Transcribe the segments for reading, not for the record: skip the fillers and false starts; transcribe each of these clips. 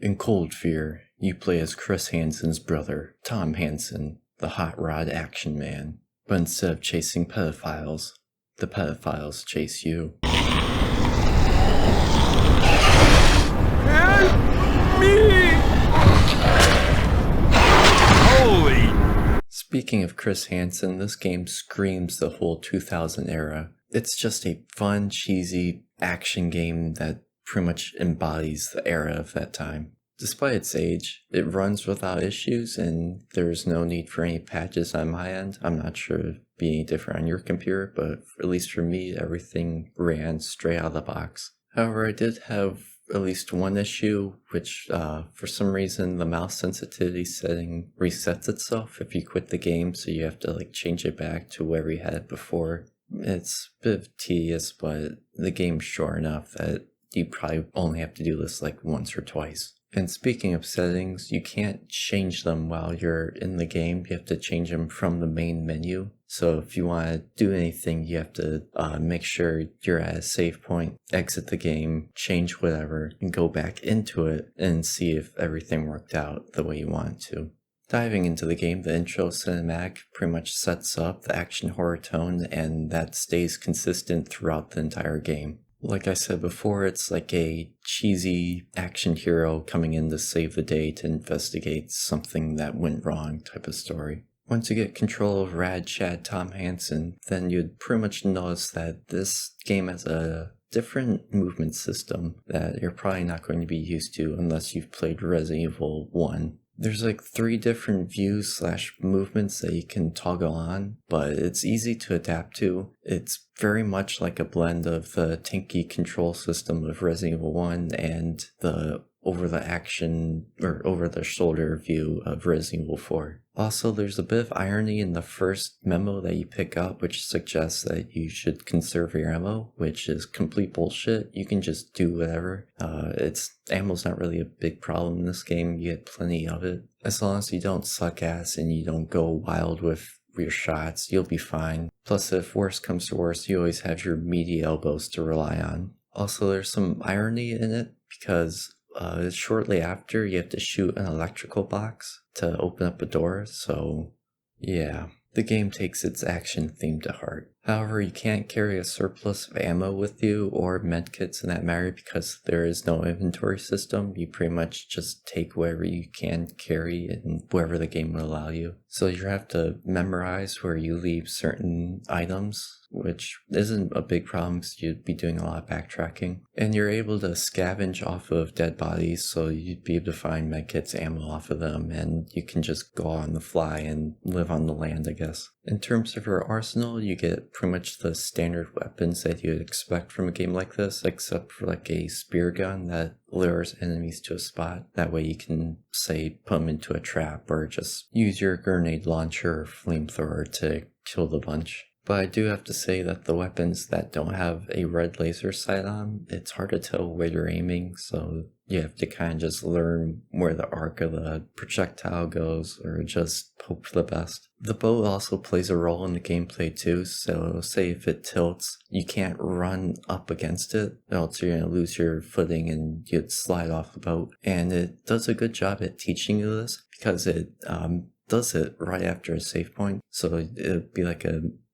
In Cold Fear, you play as Chris Hansen's brother, Tom Hansen, the hot rod action man. But instead of chasing pedophiles, the pedophiles chase you. Help me! Holy! Speaking of Chris Hansen, this game screams the whole 2000 era. It's just a fun, cheesy action game that pretty much embodies the era of that time. Despite its age, it runs without issues and there's no need for any patches on my end. I'm not sure if it'd be any different on your computer, but at least for me, everything ran straight out of the box. However, I did have at least one issue, which for some reason the mouse sensitivity setting resets itself if you quit the game, so you have to change it back to wherever you had it before. It's a bit tedious, but the game's short enough that you probably only have to do this once or twice. And speaking of settings, you can't change them while you're in the game. You have to change them from the main menu. So if you want to do anything, you have to make sure you're at a save point, exit the game, change whatever, and go back into it and see if everything worked out the way you want it to. Diving into the game, the intro cinematic pretty much sets up the action horror tone, and that stays consistent throughout the entire game. Like I said before, it's like a cheesy action hero coming in to save the day to investigate something that went wrong type of story. Once you get control of Rad Chad Tom Hansen, then you'd pretty much notice that this game has a different movement system that you're probably not going to be used to unless you've played Resident Evil 1. There's 3 different views / movements that you can toggle on, but it's easy to adapt to. It's very much like a blend of the tanky control system of Resident Evil 1 and the over-the-shoulder view of Resident Evil 4. Also, there's a bit of irony in the first memo that you pick up, which suggests that you should conserve your ammo, which is complete bullshit. You can just do whatever. Ammo's not really a big problem in this game. You get plenty of it. As long as you don't suck ass and you don't go wild with your shots, you'll be fine. Plus, if worse comes to worse, you always have your meaty elbows to rely on. Also, there's some irony in it because shortly after, you have to shoot an electrical box to open up a door, so yeah, the game takes its action theme to heart. However, you can't carry a surplus of ammo with you or medkits in that matter because there is no inventory system. You pretty much just take whatever you can carry and wherever the game will allow you. So you have to memorize where you leave certain items, which isn't a big problem because you'd be doing a lot of backtracking. And you're able to scavenge off of dead bodies, so you'd be able to find medkits, ammo off of them, and you can just go on the fly and live on the land, I guess. In terms of your arsenal, you get pretty much the standard weapons that you'd expect from a game like this, except for a spear gun that lures enemies to a spot. That way you can, say, put them into a trap or just use your grenade launcher or flamethrower to kill the bunch. But I do have to say that the weapons that don't have a red laser sight on, it's hard to tell where you're aiming, so you have to kind of just learn where the arc of the projectile goes or just hope for the best. The boat also plays a role in the gameplay too, so say if it tilts, you can't run up against it, else you're going to lose your footing and you'd slide off the boat. And it does a good job at teaching you this because it does it right after a save point, so it'd be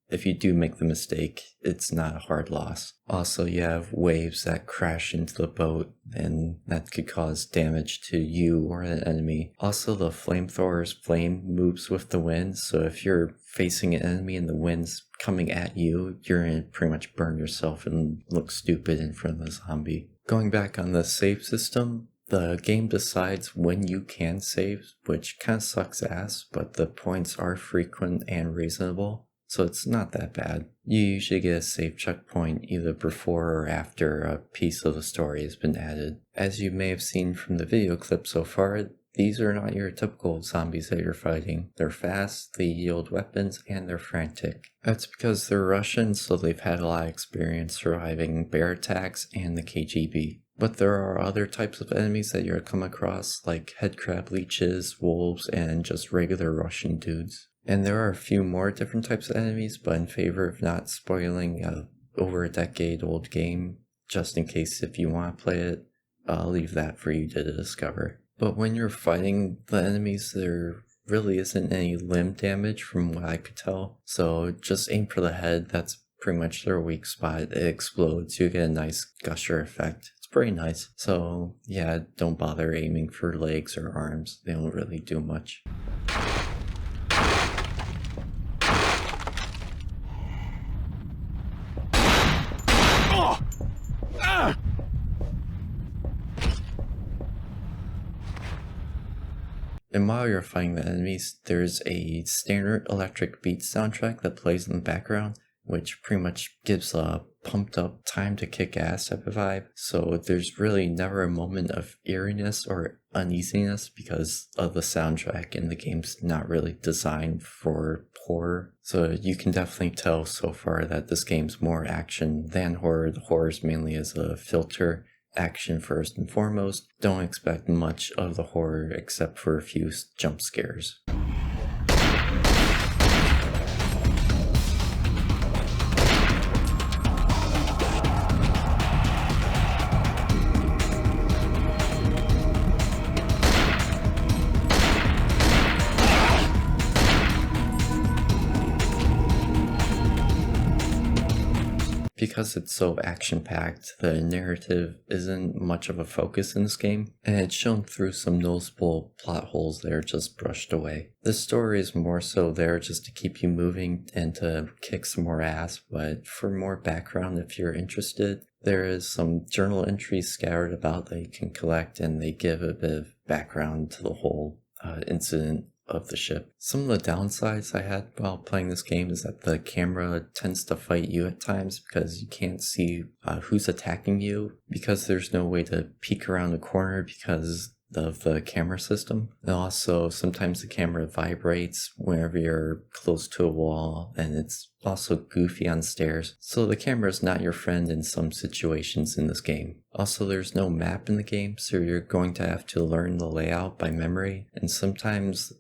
if you do make the mistake, it's not a hard loss. Also, you have waves that crash into the boat, and that could cause damage to you or the enemy. Also, the flamethrower's flame moves with the wind, so if you're facing an enemy and the wind's coming at you, you're going to pretty much burn yourself and look stupid in front of the zombie. Going back on the save system, the game decides when you can save, which kind of sucks ass, but the points are frequent and reasonable. So it's not that bad. You usually get a save checkpoint either before or after a piece of the story has been added. As you may have seen from the video clip so far, these are not your typical zombies that you're fighting. They're fast, they yield weapons, and they're frantic. That's because they're Russian, so they've had a lot of experience surviving bear attacks and the KGB. But there are other types of enemies that you'll come across, like headcrab leeches, wolves, and just regular Russian dudes. And there are a few more different types of enemies, but in favor of not spoiling over a decade old game, just in case if you want to play it, I'll leave that for you to discover. But when you're fighting the enemies, there really isn't any limb damage from what I could tell. So just aim for the head, that's pretty much their weak spot. It explodes, you get a nice gusher effect. It's pretty nice. So yeah, don't bother aiming for legs or arms. They don't really do much. And while you're fighting the enemies, there's a standard electric beat soundtrack that plays in the background, which pretty much gives a pumped up time to kick ass type of vibe. So there's really never a moment of eeriness or uneasiness because of the soundtrack, and the game's not really designed for horror. So you can definitely tell so far that this game's more action than horror. The horror's mainly as a filter. Action first and foremost. Don't expect much of the horror except for a few jump scares. Because it's so action-packed, the narrative isn't much of a focus in this game, and it's shown through some noticeable plot holes that are just brushed away. The story is more so there just to keep you moving and to kick some more ass, but for more background if you're interested, there is some journal entries scattered about that you can collect, and they give a bit of background to the whole incident of the ship. Some of the downsides I had while playing this game is that the camera tends to fight you at times because you can't see who's attacking you, because there's no way to peek around the corner because of the camera system. And also sometimes the camera vibrates whenever you're close to a wall, and it's also goofy on stairs. So the camera is not your friend in some situations in this game. Also, there's no map in the game, so you're going to have to learn the layout by memory, and sometimes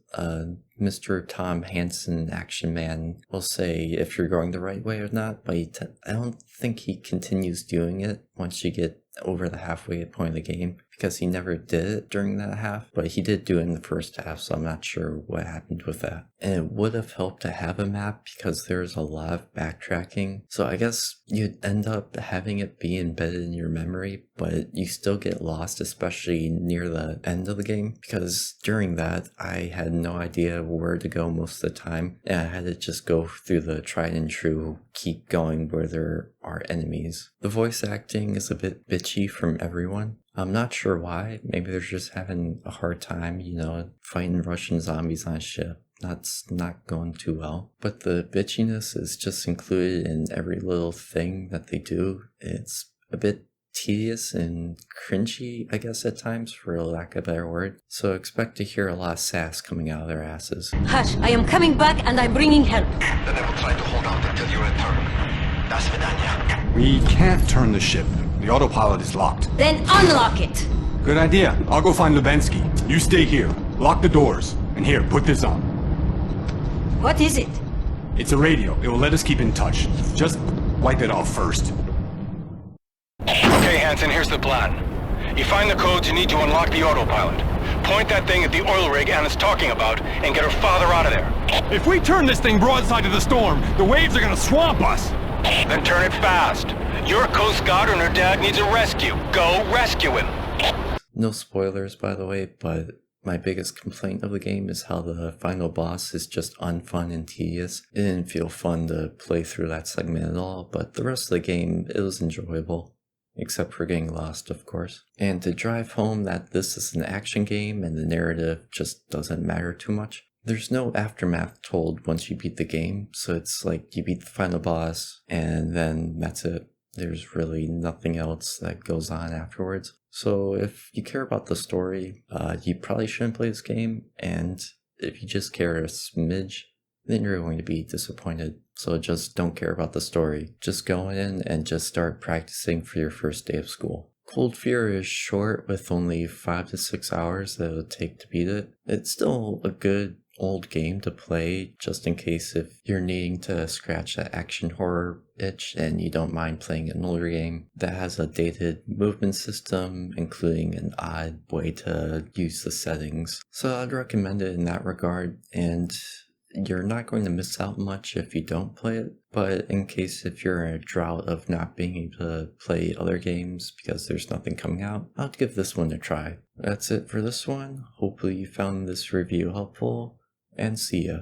Mr. Tom Hansen, Action Man, will say if you're going the right way or not, but I don't think he continues doing it once you get over the halfway point of the game, because he never did it during that half, but he did do it in the first half, so I'm not sure what happened with that. And it would have helped to have a map because there's a lot of backtracking, so I guess you'd end up having it be embedded in your memory, but you still get lost, especially near the end of the game, because during that I had no idea where to go most of the time, and I had to just go through the tried and true keep going where there are enemies. The voice acting is a bit bitchy from everyone. I'm not sure why. Maybe they're just having a hard time, fighting Russian zombies on a ship. That's not going too well. But the bitchiness is just included in every little thing that they do. It's a bit tedious and cringy, I guess, at times, for lack of a better word. So expect to hear a lot of sass coming out of their asses. Hush, I am coming back and I'm bringing help. Then I will try to hold out until you return. Das Vidania. We can't turn the ship. The autopilot is locked. Then unlock it. Good idea. I'll go find Lubensky. You stay here. Lock the doors. And here, put this on. What is it? It's a radio. It will let us keep in touch. Just wipe it off first. Okay, Hansen, here's the plan. You find the codes you need to unlock the autopilot. Point that thing at the oil rig Anna's talking about and get her father out of there. If we turn this thing broadside to the storm, the waves are gonna swamp us! Then turn it fast. Your Coast Guard and her dad needs a rescue. Go rescue him. No spoilers, by the way, but my biggest complaint of the game is how the final boss is just unfun and tedious. It didn't feel fun to play through that segment at all, but the rest of the game, it was enjoyable. Except for getting lost, of course. And to drive home that this is an action game and the narrative just doesn't matter too much. There's no aftermath told once you beat the game, so it's like you beat the final boss and then that's it. There's really nothing else that goes on afterwards. So if you care about the story, you probably shouldn't play this game, and if you just care a smidge, then you're going to be disappointed. So just don't care about the story. Just go in and just start practicing for your first day of school. Cold Fear is short with only 5 to 6 hours that it'll take to beat it. It's still a good old game to play just in case if you're needing to scratch that action horror itch and you don't mind playing an older game that has a dated movement system, including an odd way to use the settings. So I'd recommend it in that regard, and you're not going to miss out much if you don't play it, but in case if you're in a drought of not being able to play other games because there's nothing coming out, I'll give this one a try. That's it for this one. Hopefully you found this review helpful, and see ya.